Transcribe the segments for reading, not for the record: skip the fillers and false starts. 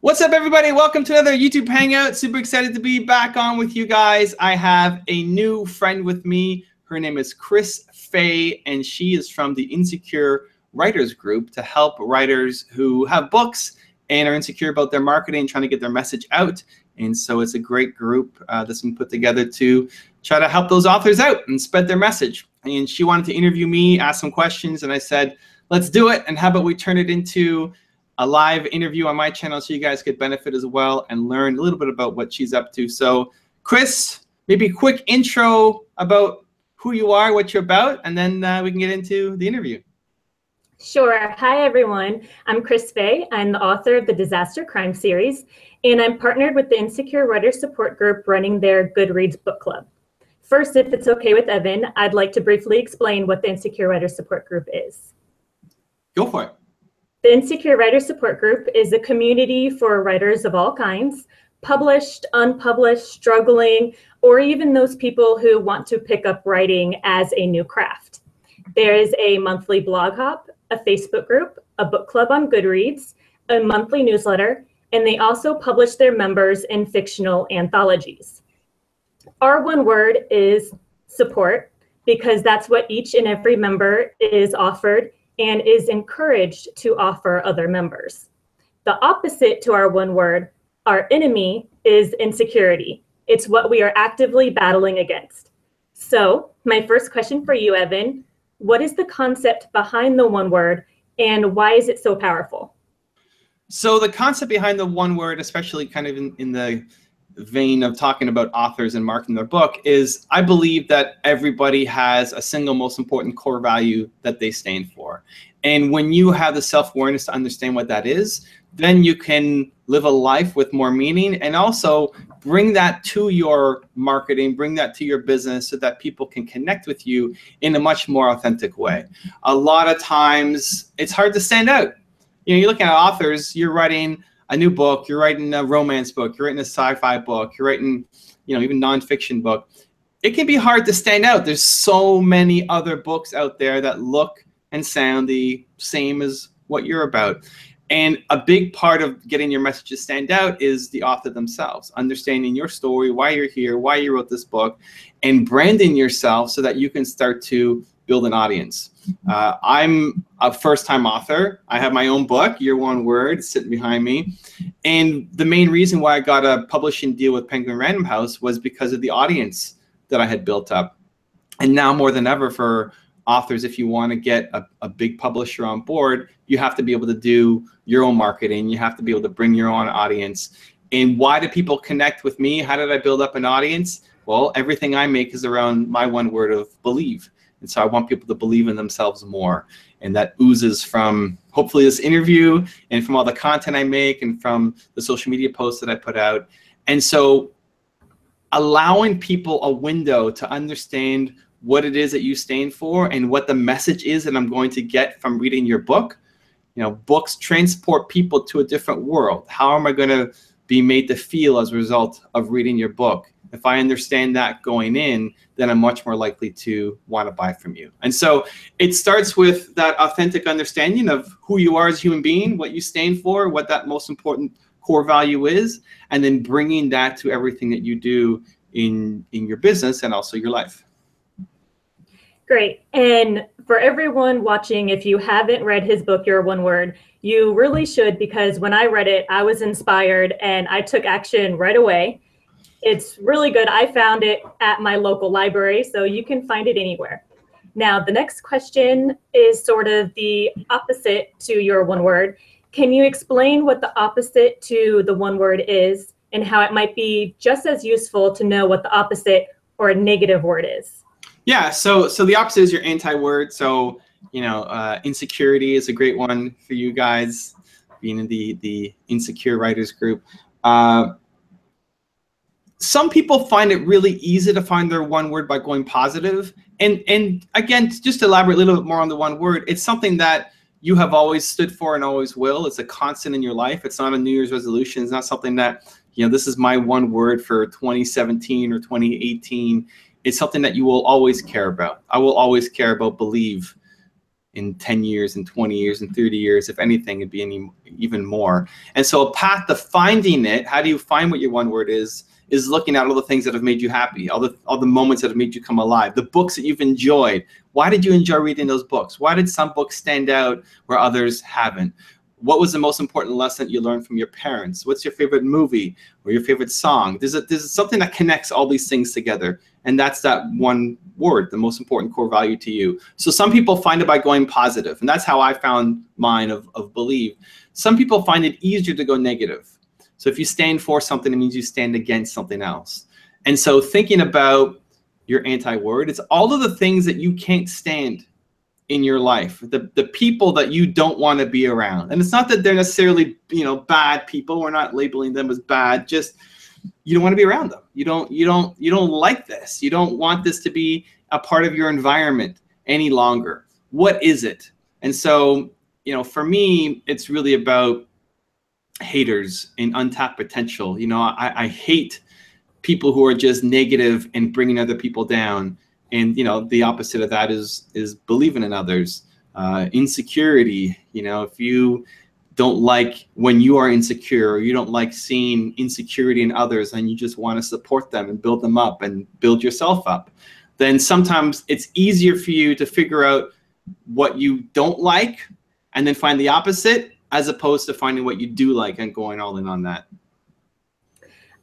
What's up, everybody? Welcome to another YouTube Hangout. Super excited to be back on with you guys. I have a new friend with me. Her name is Chrys Fey, and she is from the Insecure Writers Group to help writers who have books and are insecure about their marketing, trying to get their message out. And so it's a great group that's been put together to try to help those authors out and spread their message. And she wanted to interview me, ask some questions, and I said, let's do it. And how about we turn it into a live interview on my channel so you guys could benefit as well and learn a little bit about what she's up to. So Chrys, maybe a quick intro about who you are, what you're about, and then we can get into the interview. Sure. Hi, everyone. I'm Chrys Fey. I'm the author of the Disaster Crime series, and I'm partnered with the Insecure Writers Support Group running their Goodreads book club. First, if it's okay with Evan, I'd like to briefly explain what the Insecure Writers Support Group is. Go for it. The Insecure Writers Support Group is a community for writers of all kinds, published, unpublished, struggling, or even those people who want to pick up writing as a new craft. There is a monthly blog hop, a Facebook group, a book club on Goodreads, a monthly newsletter, and they also publish their members in fictional anthologies. Our one word is support, because that's what each and every member is offered and is encouraged to offer other members. The opposite to our one word, our enemy, is insecurity. It's what we are actively battling against. So my first question for you, Evan, what is the concept behind the one word and why is it so powerful? So the concept behind the one word, especially kind of in the vein of talking about authors and marketing their book, is I believe that everybody has a single most important core value that they stand for. And when you have the self-awareness to understand what that is, then you can live a life with more meaning and also bring that to your marketing, bring that to your business so that people can connect with you in a much more authentic way. A lot of times it's hard to stand out. You know, you're looking at authors, you're writing a new book, you're writing a romance book, you're writing a sci-fi book, you're writing, you know, even nonfiction book. It can be hard to stand out. There's so many other books out there that look and sound the same as what you're about. And a big part of getting your message to stand out is the author themselves, understanding your story, why you're here, why you wrote this book, and branding yourself so that you can start to build an audience. I'm a first-time author. I have my own book, Your One Word, sitting behind me. And the main reason why I got a publishing deal with Penguin Random House was because of the audience that I had built up. And now more than ever for authors, if you want to get a big publisher on board, you have to be able to do your own marketing. You have to be able to bring your own audience. And why do people connect with me? How did I build up an audience? Well, everything I make is around my one word of believe. And so I want people to believe in themselves more. And that oozes from hopefully this interview and from all the content I make and from the social media posts that I put out. And so allowing people a window to understand what it is that you stand for and what the message is that I'm going to get from reading your book. You know, books transport people to a different world. How am I going to be made to feel as a result of reading your book? If I understand that going in, then I'm much more likely to want to buy from you. And so it starts with that authentic understanding of who you are as a human being, what you stand for, what that most important core value is, and then bringing that to everything that you do in your business and also your life. Great. And for everyone watching, if you haven't read his book, Your One Word, you really should, because when I read it, I was inspired and I took action right away. It's really good. I found it at my local library, so you can find it anywhere. Now, the next question is sort of the opposite to your one word. Can you explain what the opposite to the one word is and how it might be just as useful to know what the opposite or a negative word is? Yeah, so the opposite is your anti-word. So, you know, insecurity is a great one for you guys, being in the Insecure Writers Group. Some people find it really easy to find their one word by going positive. And again, just to elaborate a little bit more on the one word, it's something that you have always stood for and always will. It's a constant in your life. It's not a New Year's resolution. It's not something that, you know, this is my one word for 2017 or 2018. It's something that you will always care about. I will always care about believe in 10 years and 20 years and 30 years. If anything, it'd be even more. And so a path to finding it, how do you find what your one word is looking at all the things that have made you happy, all the moments that have made you come alive, the books that you've enjoyed. Why did you enjoy reading those books? Why did some books stand out where others haven't? What was the most important lesson you learned from your parents? What's your favorite movie or your favorite song? There's something that connects all these things together. And that's that one word, the most important core value to you. So some people find it by going positive. And that's how I found mine of believe. Some people find it easier to go negative. So if you stand for something, it means you stand against something else. And so thinking about your anti-word, it's all of the things that you can't stand in your life, the people that you don't want to be around. And it's not that they're necessarily, bad people. We're not labeling them as bad. Just you don't want to be around them. You don't like this. You don't want this to be a part of your environment any longer. What is it? And so, for me, it's really about haters and untapped potential. I hate people who are just negative and bringing other people down. And the opposite of that is believing in others. Insecurity. If you don't like when you are insecure, or you don't like seeing insecurity in others, and you just want to support them and build them up and build yourself up, then sometimes it's easier for you to figure out what you don't like and then find the opposite, as opposed to finding what you do like and going all in on that.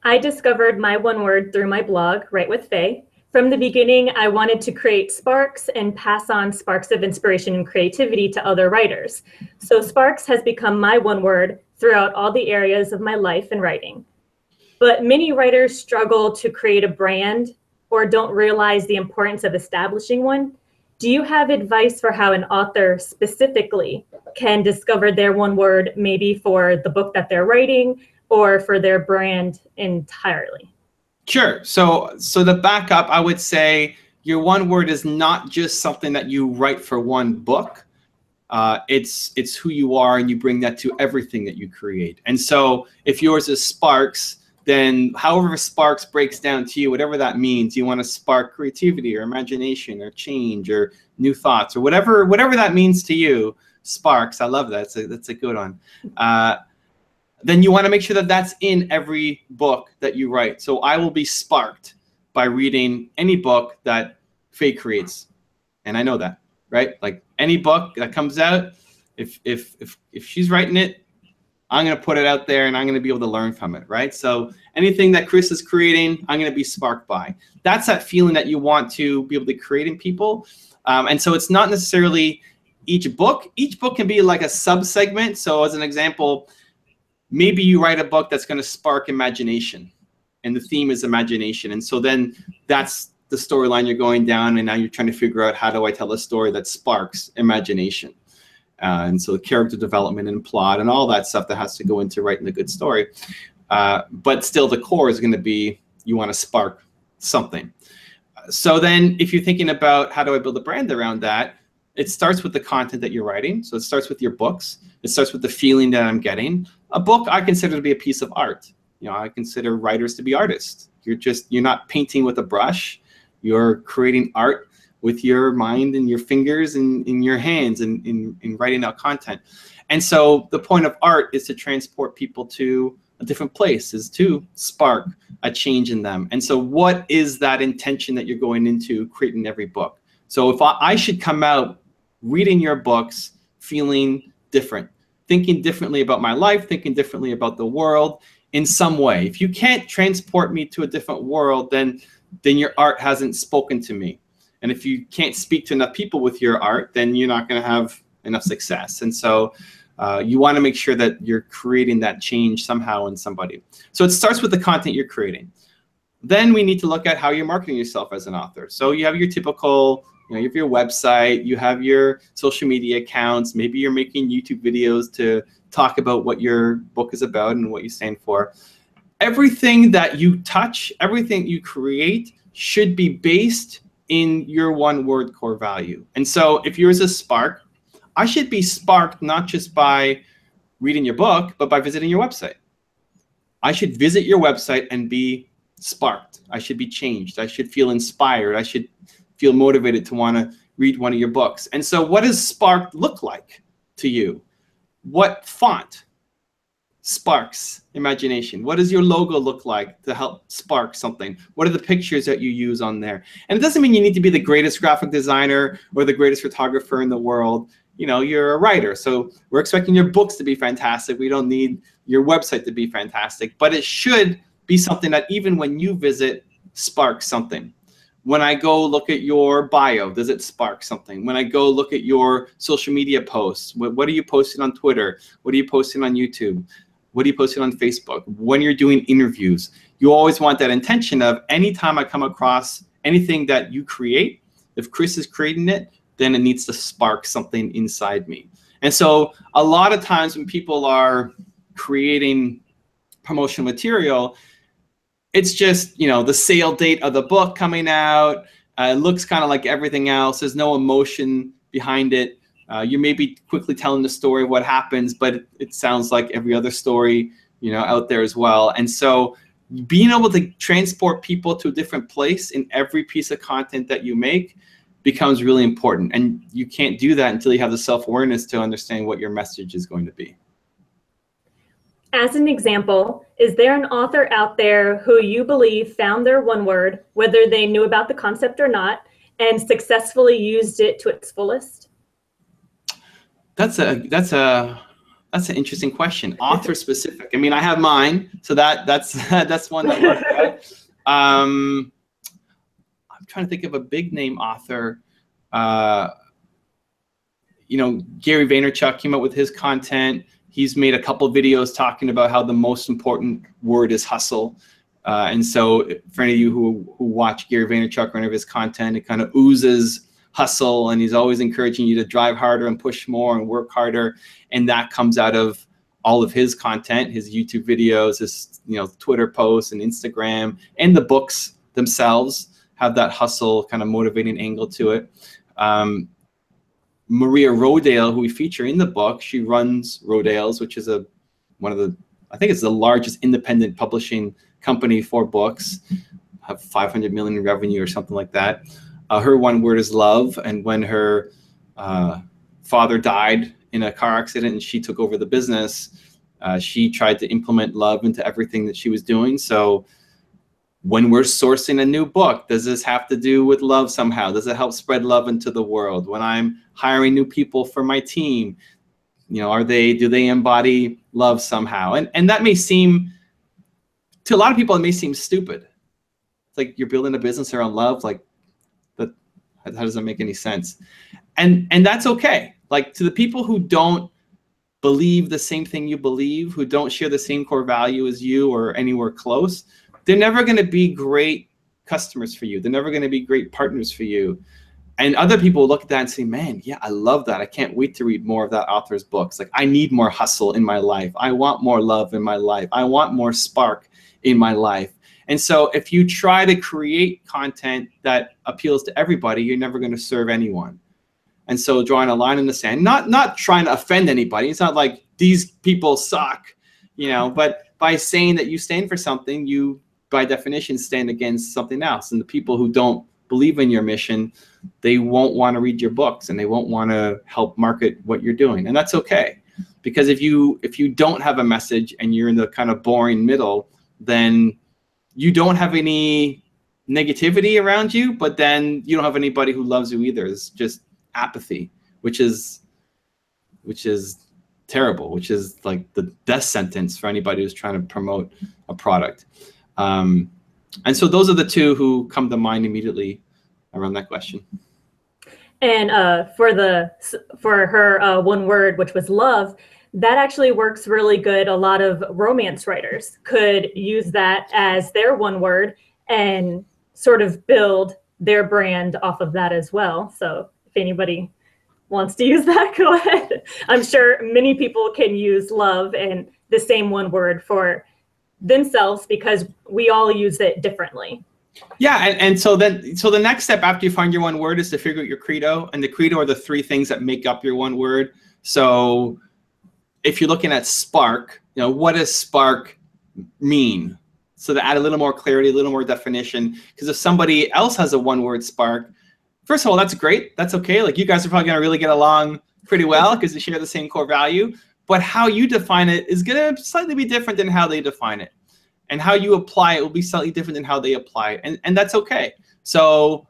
I discovered my one word through my blog, Write with Fey. From the beginning, I wanted to create sparks and pass on sparks of inspiration and creativity to other writers. So sparks has become my one word throughout all the areas of my life and writing. But many writers struggle to create a brand or don't realize the importance of establishing one. Do you have advice for how an author specifically can discover their one word, maybe for the book that they're writing or for their brand entirely? Sure. So to back up, I would say your one word is not just something that you write for one book. It's who you are, and you bring that to everything that you create. And so if yours is sparks, then however sparks breaks down to you, whatever that means, you want to spark creativity or imagination or change or new thoughts or whatever that means to you, sparks. I love that. That's a good one. Then you want to make sure that that's in every book that you write. So I will be sparked by reading any book that Fey creates. And I know that, right? Like any book that comes out, if she's writing it, I'm going to put it out there and I'm going to be able to learn from it, right? So anything that Chrys is creating, I'm going to be sparked by. That's that feeling that you want to be able to create in people. And so it's not necessarily each book. Each book can be like a sub-segment. So as an example, maybe you write a book that's going to spark imagination, and the theme is imagination. And so then that's the storyline you're going down, and now you're trying to figure out, how do I tell a story that sparks imagination? And so character development and plot and all that stuff that has to go into writing a good story. But still the core is going to be, you want to spark something. So then if you're thinking about how do I build a brand around that, it starts with the content that you're writing. So it starts with your books. It starts with the feeling that I'm getting. A book I consider to be a piece of art. I consider writers to be artists. You're not painting with a brush. You're creating art with your mind and your fingers and in your hands and in writing out content. And so the point of art is to transport people to a different place, is to spark a change in them. And so what is that intention that you're going into creating every book? So if I should come out reading your books feeling different, thinking differently about my life, thinking differently about the world in some way. If you can't transport me to a different world, then your art hasn't spoken to me. And if you can't speak to enough people with your art, then you're not going to have enough success. And so you want to make sure that you're creating that change somehow in somebody. So it starts with the content you're creating. Then we need to look at how you're marketing yourself as an author. So you have your typical, you have your website, you have your social media accounts, maybe you're making YouTube videos to talk about what your book is about and what you stand for. Everything that you touch, everything you create should be based in your one word core value. And so if yours is spark, I should be sparked not just by reading your book, but by visiting your website. I should visit your website and be sparked. I should be changed. I should feel inspired. I should feel motivated to want to read one of your books. And so what does spark look like to you? What font sparks imagination? What does your logo look like to help spark something? What are the pictures that you use on there? And it doesn't mean you need to be the greatest graphic designer or the greatest photographer in the world. You know, you're a writer, so we're expecting your books to be fantastic. We don't need your website to be fantastic, but it should be something that even when you visit, sparks something. When I go look at your bio, does it spark something? When I go look at your social media posts, what are you posting on Twitter? What are you posting on YouTube? What are you posting on Facebook? When you're doing interviews, you always want that intention of anytime I come across anything that you create, if Chrys is creating it, then it needs to spark something inside me. And so a lot of times when people are creating promotional material, it's just, you know, the sale date of the book coming out. It looks kind of like everything else. There's no emotion behind it. You may be quickly telling the story of what happens, but it sounds like every other story, you know, out there as well. And so being able to transport people to a different place in every piece of content that you make becomes really important. And you can't do that until you have the self-awareness to understand what your message is going to be. As an example, is there an author out there who you believe found their one word, whether they knew about the concept or not, and successfully used it to its fullest? That's an interesting question. Author specific. I mean, I have mine, so that's one that works out. I'm trying to think of a big name author. You know, Gary Vaynerchuk came out with his content. He's made a couple videos talking about how the most important word is hustle. And so for any of you who watch Gary Vaynerchuk or any of his content, it kind of oozes hustle, and he's always encouraging you to drive harder and push more and work harder. And that comes out of all of his content, his YouTube videos, his Twitter posts and Instagram, and the books themselves have that hustle kind of motivating angle to it. Maria Rodale, who we feature in the book, she runs Rodale's, which is I think it's the largest independent publishing company for books, have 500 million in revenue or something like that. Her one word is love. And when her father died in a car accident and she took over the business, she tried to implement love into everything that she was doing. So when we're sourcing a new book, does this have to do with love somehow? Does it help spread love into the world? When I'm hiring new people for my team, do they embody love somehow? And that may seem, to a lot of people, it may seem stupid. It's like you're building a business around love, like that. How does that make any sense? And that's okay. Like, to the people who don't believe the same thing you believe, who don't share the same core value as you or anywhere close, they're never going to be great customers for you. They're never going to be great partners for you. And other people will look at that and say, man, yeah, I love that. I can't wait to read more of that author's books. Like, I need more hustle in my life. I want more love in my life. I want more spark in my life. And so if you try to create content that appeals to everybody, you're never going to serve anyone. And so drawing a line in the sand, not trying to offend anybody. It's not like these people suck, but by saying that you stand for something, you by definition stand against something else. And the people who don't believe in your mission, they won't want to read your books and they won't want to help market what you're doing. And that's okay. Because if you don't have a message and you're in the kind of boring middle, then you don't have any negativity around you, but then you don't have anybody who loves you either. It's just apathy, which is terrible, which is like the death sentence for anybody who's trying to promote a product. And so those are the two who come to mind immediately around that question. And for her one word, which was love, that actually works really good. A lot of romance writers could use that as their one word and sort of build their brand off of that as well. So if anybody wants to use that, go ahead. I'm sure many people can use love and the same one word for themselves because we all use it differently. Yeah, and so the next step after you find your one word is to figure out your credo, and the credo are the three things that make up your one word. So if you're looking at spark, what does spark mean? So to add a little more clarity, a little more definition, because if somebody else has a one word spark, first of all, that's great. That's okay. Like, you guys are probably going to really get along pretty well because you share the same core value. But how you define it is going to slightly be different than how they define it. And how you apply it will be slightly different than how they apply it. And that's okay. So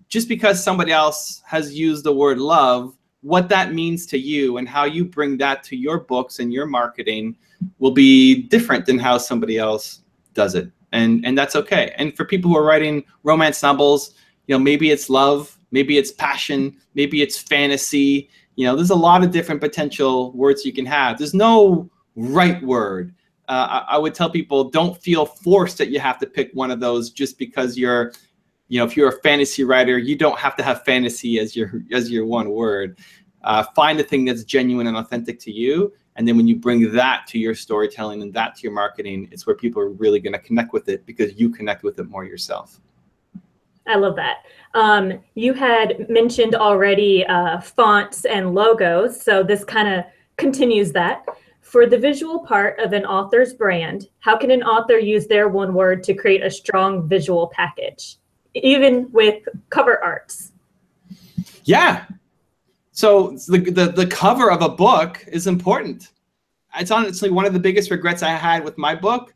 just because somebody else has used the word love, what that means to you and how you bring that to your books and your marketing will be different than how somebody else does it. And that's okay. And for people who are writing romance novels, maybe it's love, maybe it's passion, maybe it's fantasy. There's a lot of different potential words you can have. There's no right word. I would tell people, don't feel forced that you have to pick one of those just because you're, if you're a fantasy writer, you don't have to have fantasy as your one word. Find a thing that's genuine and authentic to you. And then when you bring that to your storytelling and that to your marketing, it's where people are really going to connect with it because you connect with it more yourself. I love that. You had mentioned already fonts and logos, so this kind of continues that. For the visual part of an author's brand, how can an author use their one word to create a strong visual package, even with cover arts? Yeah. So the cover of a book is important. It's honestly one of the biggest regrets I had with my book.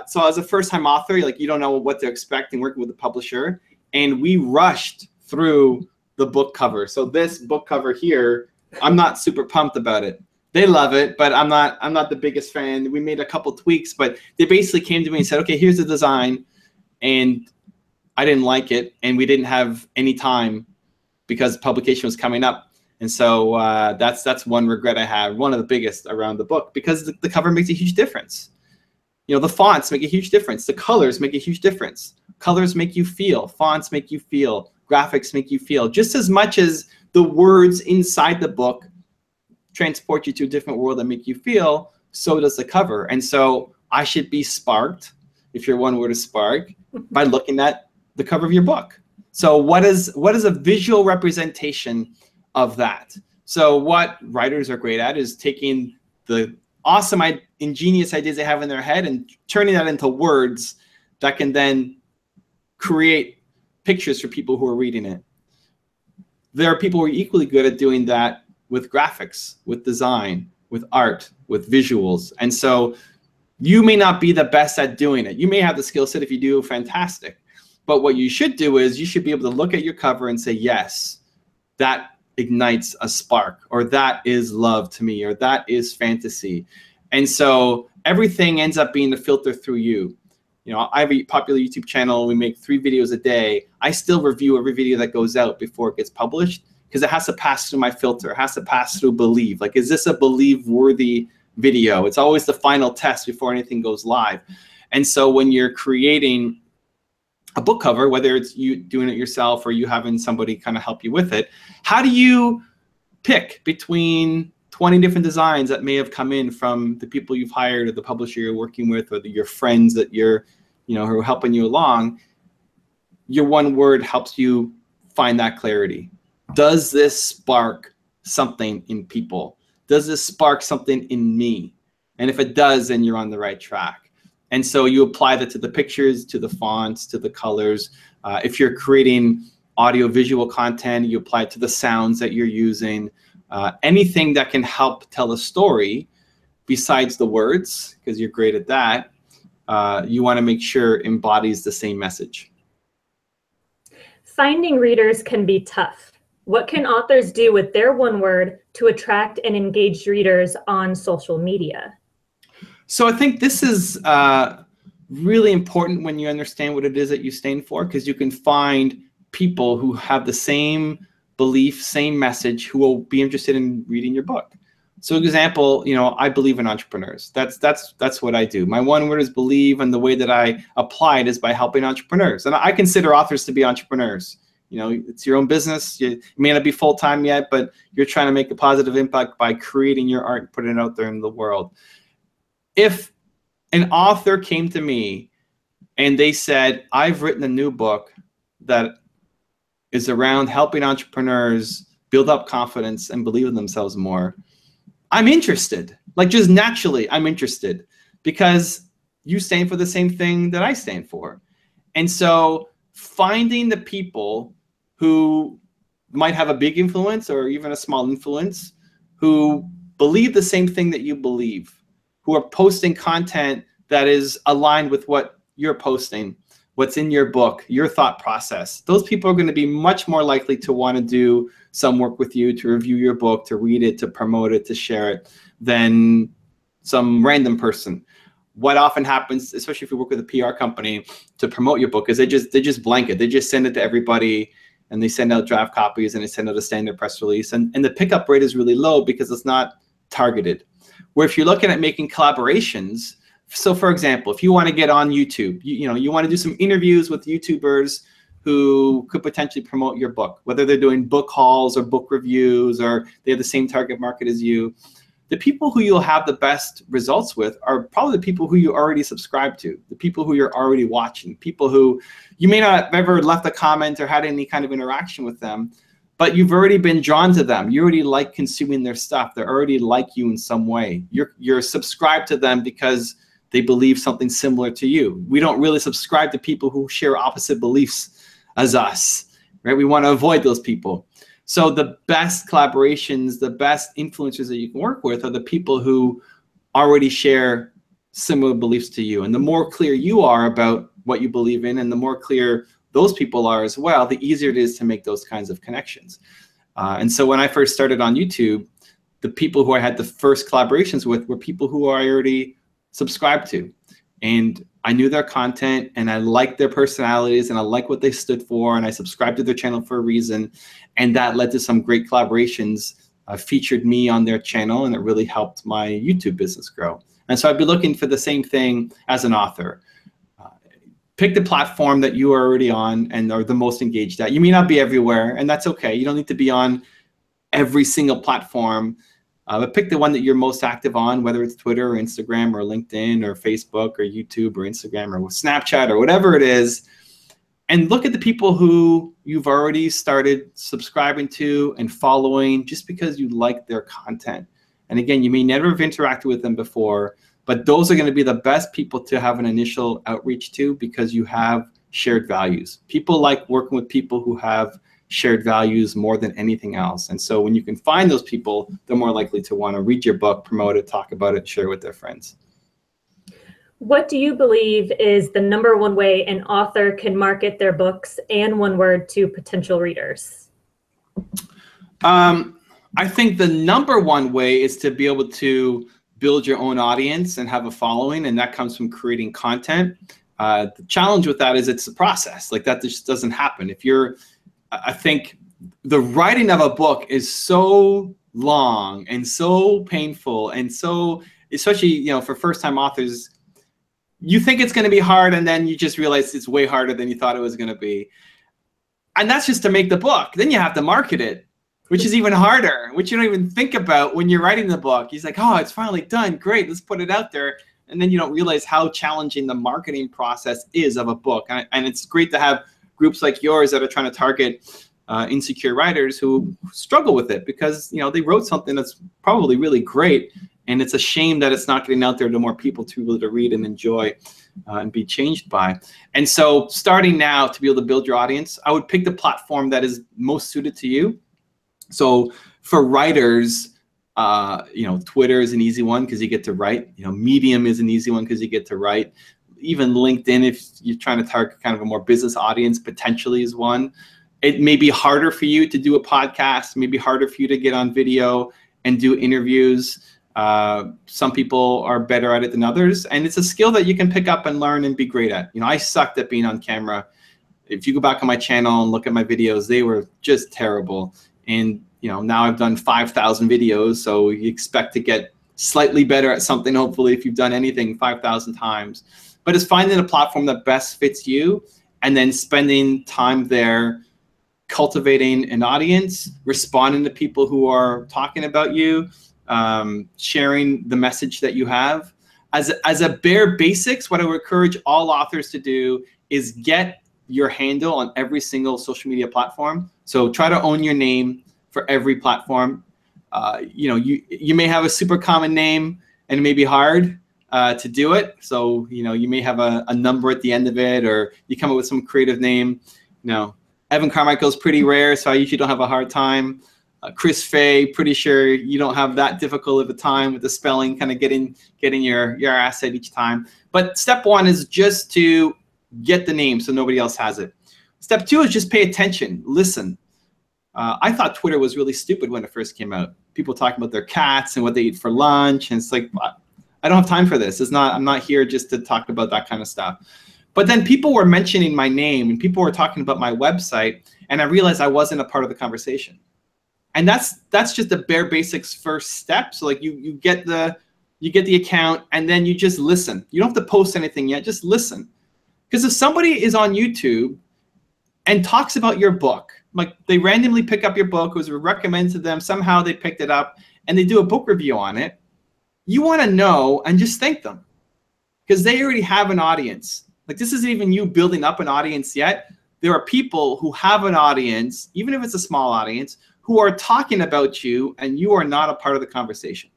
So as a first-time author, you don't know what to expect and working with a publisher. And we rushed through the book cover. So this book cover here, I'm not super pumped about it. They love it, but I'm not the biggest fan. We made a couple tweaks, but they basically came to me and said, okay, here's the design. And I didn't like it. And we didn't have any time because publication was coming up. And so that's one regret I have, one of the biggest around the book, because the cover makes a huge difference. The fonts make a huge difference. The colors make a huge difference. Colors make you feel. Fonts make you feel. Graphics make you feel. Just as much as the words inside the book transport you to a different world and make you feel, so does the cover. And so I should be sparked, if your one word is spark, by looking at the cover of your book. So what is a visual representation of that? So what writers are great at is taking the awesome, ingenious ideas they have in their head and turning that into words that can then create pictures for people who are reading it. There are people who are equally good at doing that with graphics, with design, with art, with visuals. And so you may not be the best at doing it. You may have the skill set. If you do, fantastic. But what you should do is you should be able to look at your cover and say, yes, that ignites a spark, or that is love to me, or that is fantasy. And so everything ends up being the filter through you. I have a popular YouTube channel. We make 3 videos a day. I still review every video that goes out before it gets published because it has to pass through my filter. It has to pass through Believe. Like, is this a Believe-worthy video? It's always the final test before anything goes live. And so when you're creating a book cover, whether it's you doing it yourself or you having somebody kind of help you with it, how do you pick between 20 different designs that may have come in from the people you've hired or the publisher you're working with or your friends that you're, who are helping you along? Your one word helps you find that clarity. Does this spark something in people? Does this spark something in me? And if it does, then you're on the right track. And so you apply that to the pictures, to the fonts, to the colors. If you're creating audio-visual content, you apply it to the sounds that you're using. Anything that can help tell a story besides the words, because you're great at that, you want to make sure embodies the same message. Finding readers can be tough. What can authors do with their one word to attract and engage readers on social media? So I think this is really important when you understand what it is that you stand for, because you can find people who have the same belief, same message, who will be interested in reading your book. So example, I believe in entrepreneurs. That's what I do. My one word is believe, and the way that I apply it is by helping entrepreneurs. And I consider authors to be entrepreneurs. It's your own business. You may not be full-time yet, but you're trying to make a positive impact by creating your art and putting it out there in the world. If an author came to me and they said, I've written a new book that is around helping entrepreneurs build up confidence and believe in themselves more, I'm interested. Like, just naturally, I'm interested, because you stand for the same thing that I stand for. And so finding the people who might have a big influence or even a small influence, who believe the same thing that you believe, who are posting content that is aligned with what you're posting, what's in your book, your thought process. Those people are going to be much more likely to want to do some work with you, to review your book, to read it, to promote it, to share it, than some random person. What often happens, especially if you work with a PR company to promote your book, is they just blanket. They just send it to everybody, and they send out draft copies, and they send out a standard press release. And the pickup rate is really low because it's not targeted. Where if you're looking at making collaborations, so for example, if you want to get on YouTube, you want to do some interviews with YouTubers who could potentially promote your book, whether they're doing book hauls or book reviews, or they have the same target market as you. The people who you'll have the best results with are probably the people who you already subscribe to, the people who you're already watching, people who you may not have ever left a comment or had any kind of interaction with them, but you've already been drawn to them. You already like consuming their stuff. They already like you in some way. You're subscribed to them because they believe something similar to you. We don't really subscribe to people who share opposite beliefs as us, right? We want to avoid those people. So the best collaborations, the best influencers that you can work with are the people who already share similar beliefs to you. And the more clear you are about what you believe in, and the more clear those people are as well, the easier it is to make those kinds of connections. And so when I first started on YouTube, the people who I had the first collaborations with were people who I already subscribed to. And I knew their content, and I liked their personalities, and I liked what they stood for, and I subscribed to their channel for a reason. And that led to some great collaborations, featured me on their channel, and it really helped my YouTube business grow. And so I'd be looking for the same thing as an author. Pick the platform that you are already on and are the most engaged at. You may not be everywhere, and that's okay. You don't need to be on every single platform. But pick the one that you're most active on, whether it's Twitter or Instagram or LinkedIn or Facebook or YouTube or Instagram or Snapchat or whatever it is, and look at the people who you've already started subscribing to and following just because you like their content. And again, you may never have interacted with them before, but those are going to be the best people to have an initial outreach to because you have shared values. People like working with people who have shared values more than anything else. And so when you can find those people, they're more likely to want to read your book, promote it, talk about it, share it with their friends. What do you believe is the #1 way an author can market their books and one word to potential readers? I think the #1 way is to be able to build your own audience and have a following, and that comes from creating content. The challenge with that is it's a process. Like that just doesn't happen. I think the writing of a book is so long and so painful, and so, especially, for first-time authors, you think it's going to be hard, and then you just realize it's way harder than you thought it was going to be. And that's just to make the book. Then you have to market it, which is even harder, which you don't even think about when you're writing the book. He's like, oh, it's finally done. Great, let's put it out there. And then you don't realize how challenging the marketing process is of a book. And it's great to have groups like yours that are trying to target insecure writers who struggle with it because they wrote something that's probably really great, and it's a shame that it's not getting out there to more people to be able to read and enjoy and be changed by. And so starting now to be able to build your audience, I would pick the platform that is most suited to you. So for writers, Twitter is an easy one because you get to write. Medium is an easy one because you get to write. Even LinkedIn, if you're trying to target kind of a more business audience, potentially is one. It may be harder for you to do a podcast, maybe harder for you to get on video and do interviews. Some people are better at it than others, and it's a skill that you can pick up and learn and be great at. I sucked at being on camera. If you go back on my channel and look at my videos, they were just terrible. And now I've done 5,000 videos, so you expect to get slightly better at something, hopefully, if you've done anything 5,000 times. But it's finding a platform that best fits you and then spending time there cultivating an audience, responding to people who are talking about you, sharing the message that you have. As a bare basics, what I would encourage all authors to do is get your handle on every single social media platform. So try to own your name for every platform. You may have a super common name and it may be hard to do it. So, you may have a number at the end of it, or you come up with some creative name. Evan Carmichael's pretty rare, so I usually don't have a hard time. Chrys Fey, pretty sure you don't have that difficult of a time with the spelling, kind of getting your asset each time. But step one is just to get the name so nobody else has it. Step two is just pay attention, listen. I thought Twitter was really stupid when it first came out. People talking about their cats and what they eat for lunch, and it's like, I don't have time for this. I'm not here just to talk about that kind of stuff. But then people were mentioning my name and people were talking about my website, and I realized I wasn't a part of the conversation. And that's just the bare basics first step. So like you get the account and then you just listen. You don't have to post anything yet, just listen. Because if somebody is on YouTube and talks about your book, like they randomly pick up your book, it was recommended to them, somehow they picked it up and they do a book review on it, you want to know and just thank them. Because they already have an audience. Like this isn't even you building up an audience yet. There are people who have an audience, even if it's a small audience, who are talking about you and you are not a part of the conversation.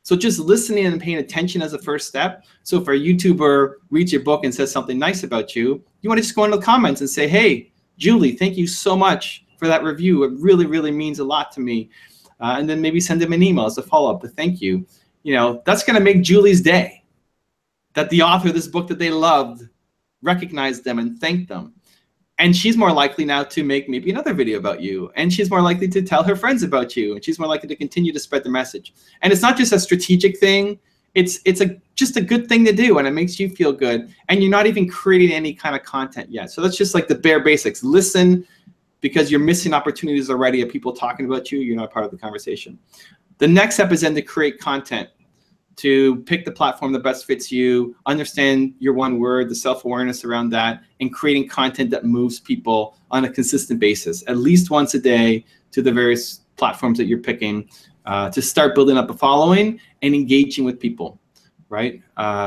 So just listening and paying attention as a first step. So if a YouTuber reads your book and says something nice about you, you want to just go into the comments and say, hey, Julie, thank you so much for that review. It really, really means a lot to me. And then maybe send them an email as a follow-up to thank you. You know, that's going to make Julie's day, that the author of this book that they loved recognized them and thanked them. And she's more likely now to make maybe another video about you. And she's more likely to tell her friends about you. And she's more likely to continue to spread the message. And it's not just a strategic thing. It's just a good thing to do. And it makes you feel good. And you're not even creating any kind of content yet. So that's just like the bare basics. Listen, because you're missing opportunities already of people talking about you. You're not part of the conversation. The next step is then to create content, to pick the platform that best fits you, understand your one word, the self-awareness around that, and creating content that moves people on a consistent basis, at least once a day to the various platforms that you're picking, to start building up a following and engaging with people, right?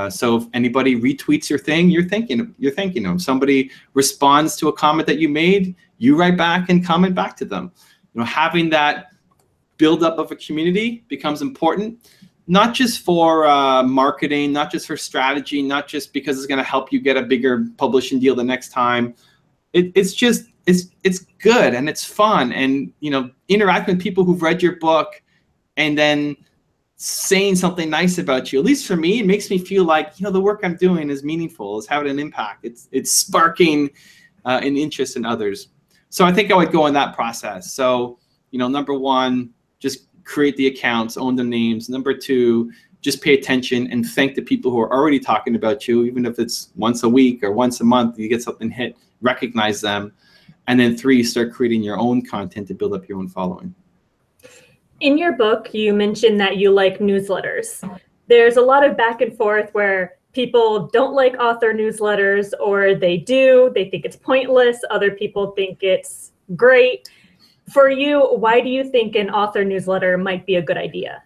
So if anybody retweets your thing, you're thanking them. Somebody responds to a comment that you made, you write back and comment back to them. You know, having that build-up of a community becomes important. Not just for marketing, not just for strategy, not just because it's going to help you get a bigger publishing deal the next time. It's good and it's fun, and you know, interacting with people who've read your book and then saying something nice about you. At least for me, it makes me feel like, you know, the work I'm doing is meaningful, is having an impact. It's sparking an interest in others. So I think I would go in that process. So, you know, number one, just create the accounts, own the names. Number two, just pay attention and thank the people who are already talking about you, even if it's once a week or once a month, you get something hit, recognize them. And then three, start creating your own content to build up your own following. In your book, you mentioned that you like newsletters. There's a lot of back and forth where people don't like author newsletters, or they do, they think it's pointless. Other people think it's great. For you, why do you think an author newsletter might be a good idea?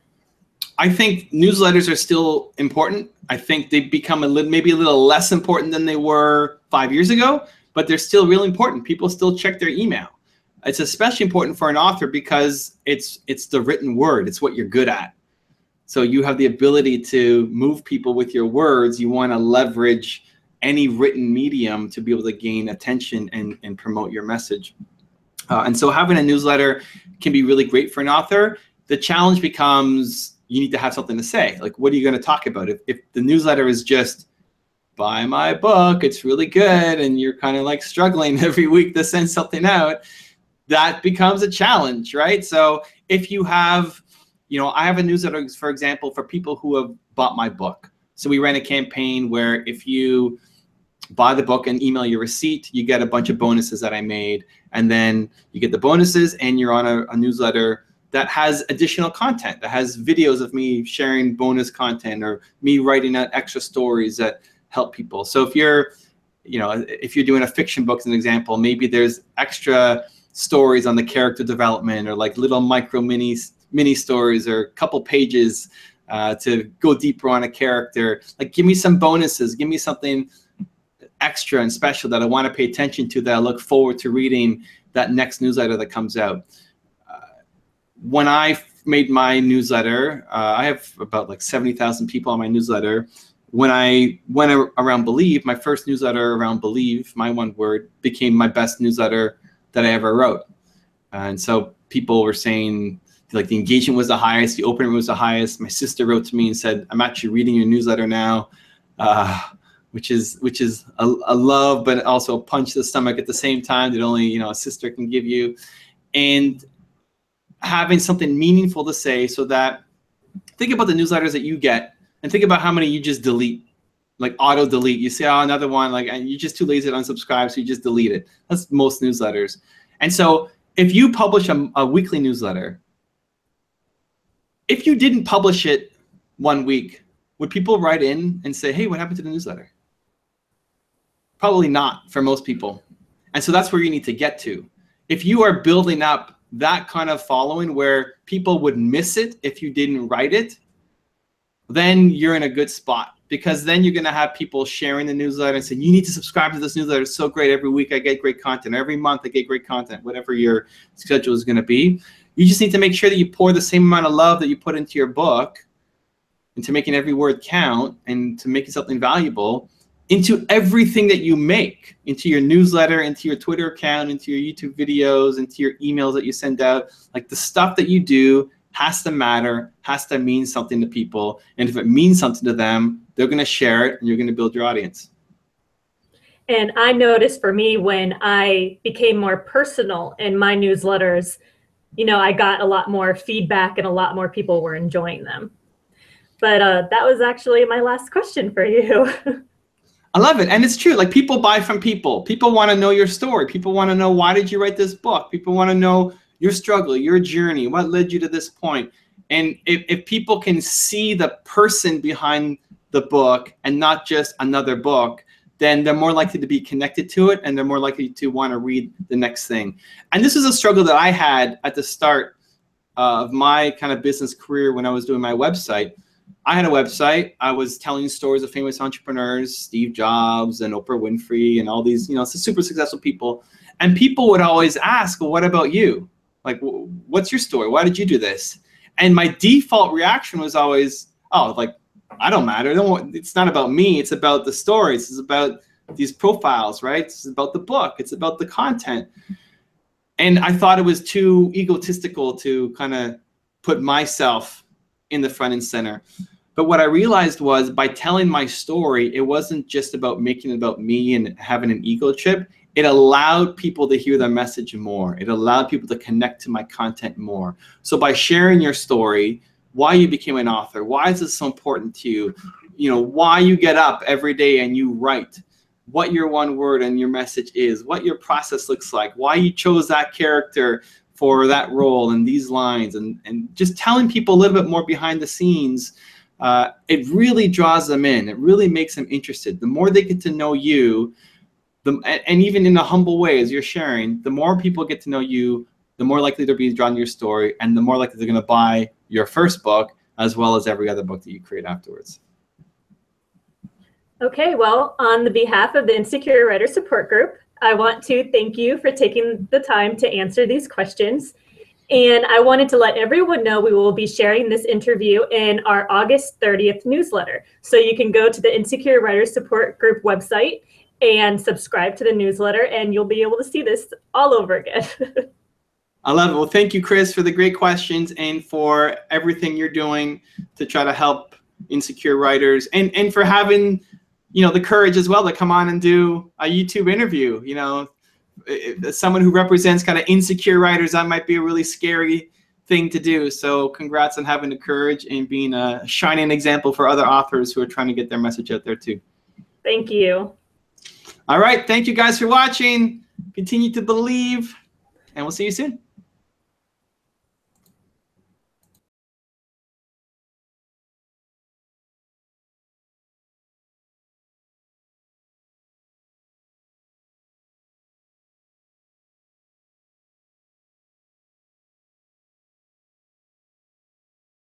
I think newsletters are still important. I think they've become maybe a little less important than they were 5 years ago, but they're still really important. People still check their email. It's especially important for an author because it's the written word. It's what you're good at. So you have the ability to move people with your words. You want to leverage any written medium to be able to gain attention and promote your message. And so having a newsletter can be really great for an author. The challenge becomes you need to have something to say. Like, what are you going to talk about? If the newsletter is just, buy my book, it's really good, and you're kind of like struggling every week to send something out, that becomes a challenge, right? So if you have, you know, I have a newsletter, for example, for people who have bought my book. So we ran a campaign where if you buy the book and email your receipt, you get a bunch of bonuses that I made. And then you get the bonuses and you're on a newsletter that has additional content, that has videos of me sharing bonus content or me writing out extra stories that help people. So if you're, you know, if you're doing a fiction book as an example, maybe there's extra stories on the character development, or like little micro mini stories or a couple pages to go deeper on a character. Like, give me some bonuses, give me something extra and special that I want to pay attention to, that I look forward to reading that next newsletter that comes out. When I made my newsletter, I have about like 70,000 people on my newsletter. When I went around Believe, my first newsletter around Believe, my one word, became my best newsletter that I ever wrote. And so people were saying like the engagement was the highest, the open rate was the highest. My sister wrote to me and said, I'm actually reading your newsletter now, which is a love, but also a punch to the stomach at the same time that only, a sister can give you. And having something meaningful to say, so that think about the newsletters that you get and think about how many you just delete, like auto delete. You say, oh, another one, like, and you're just too lazy to unsubscribe, so you just delete it. That's most newsletters. And so if you publish a weekly newsletter, if you didn't publish it 1 week, would people write in and say, hey, what happened to the newsletter? Probably not for most people. And so that's where you need to get to. If you are building up that kind of following where people would miss it if you didn't write it, then you're in a good spot, because then you're going to have people sharing the newsletter and saying, you need to subscribe to this newsletter. It's so great. Every week I get great content. Every month I get great content, whatever your schedule is going to be. You just need to make sure that you pour the same amount of love that you put into your book, into making every word count and to making something valuable, into everything that you make, into your newsletter, into your Twitter account, into your YouTube videos, into your emails that you send out. Like the stuff that you do has to matter, has to mean something to people. And if it means something to them, they're going to share it and you're going to build your audience. And I noticed for me, when I became more personal in my newsletters, I got a lot more feedback and a lot more people were enjoying them. But that was actually my last question for you. I love it. And it's true. Like, people buy from people. People want to know your story. People want to know, why did you write this book? People want to know your struggle, your journey, what led you to this point. And if people can see the person behind the book and not just another book, then they're more likely to be connected to it and they're more likely to want to read the next thing. And this is a struggle that I had at the start of my kind of business career when I was doing my website. I had a website. I was telling stories of famous entrepreneurs, Steve Jobs and Oprah Winfrey and all these, super successful people. And people would always ask, well, what about you? Like, what's your story? Why did you do this? And my default reaction was always, oh, like, I don't matter. It's not about me. It's about the stories. It's about these profiles, right? It's about the book. It's about the content. And I thought it was too egotistical to kind of put myself in the front and center. But what I realized was, by telling my story, it wasn't just about making it about me and having an ego trip. It allowed people to hear the message more. It allowed people to connect to my content more. So by sharing your story, why you became an author, why is this so important to you, why you get up every day and you write, what your one word and your message is, what your process looks like, why you chose that character for that role and these lines, and just telling people a little bit more behind the scenes, it really draws them in. It really makes them interested. The more they get to know you, and even in a humble way as you're sharing, the more people get to know you, the more likely they'll be drawn to your story, and the more likely they're going to buy your first book as well as every other book that you create afterwards. Okay, well, on the behalf of the Insecure Writer Support Group, I want to thank you for taking the time to answer these questions. And I wanted to let everyone know we will be sharing this interview in our August 30th newsletter. So you can go to the Insecure Writer Support Group website and subscribe to the newsletter, and you'll be able to see this all over again. I love it. Well, thank you, Chrys, for the great questions and for everything you're doing to try to help insecure writers, and for having, the courage as well to come on and do a YouTube interview. As someone who represents kind of insecure writers, that might be a really scary thing to do. So congrats on having the courage and being a shining example for other authors who are trying to get their message out there too. Thank you. All right. Thank you guys for watching. Continue to believe, and we'll see you soon.